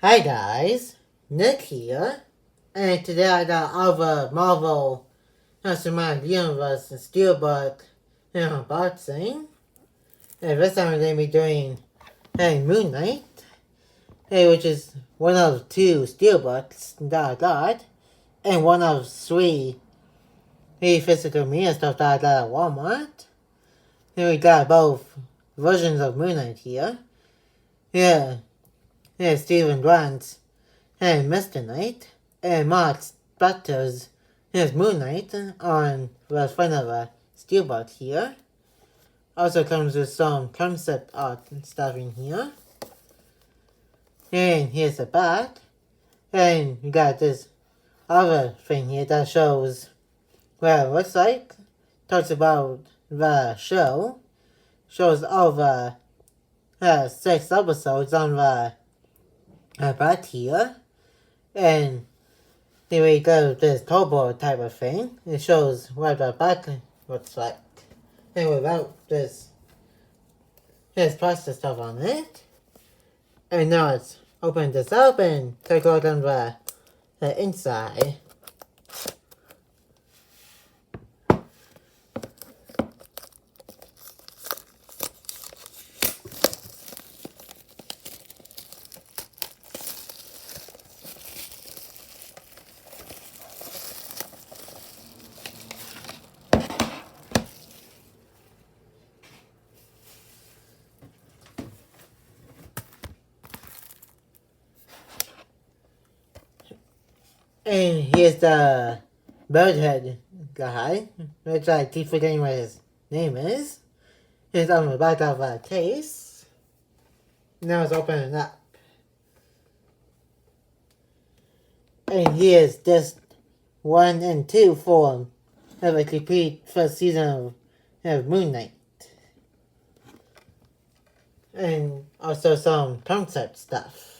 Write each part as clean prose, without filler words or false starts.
Hi guys, Nick here, and today I got all the Marvel Cinematic Universe and Steelbook unboxing. And this time we're going to be doing Moonknight, which is one of two Steelbooks that I got, and one of three physical media stuff that I got at Walmart. And we got both versions of Moonknight here. Here's Stephen Grant's Mr. Knight, and Mark Spector's Moonknight on the front of a steelbook here. Also comes with some concept art and stuff in here. And here's the back. And you got this other thing here that shows what it looks like. Talks about the show. Shows all the 6 episodes on the back here. And then we go to this turbo type of thing. It shows what the back looks like. And without this plastic stuff on it. And now let's open this up and take a look on the inside. And here's the birdhead guy, which I keep forgetting what his name is. It's on the back of a case. Now let's open it up. And here's disc 1 and 2 for the complete first season of Moonknight. And also some concept stuff.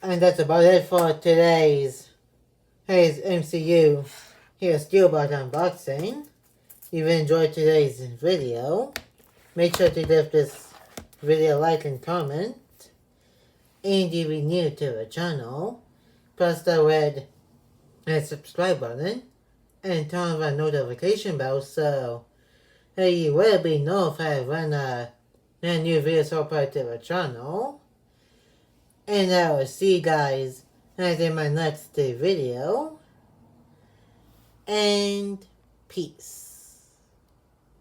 And that's about it for today's MCU Steelbook unboxing. If you enjoyed today's video, make sure to give this video a like and comment. And if you're new to the channel, press the red subscribe button and turn on the notification bell so you will be notified when a new video is uploaded to the channel. And I will see you guys in my next video. And peace.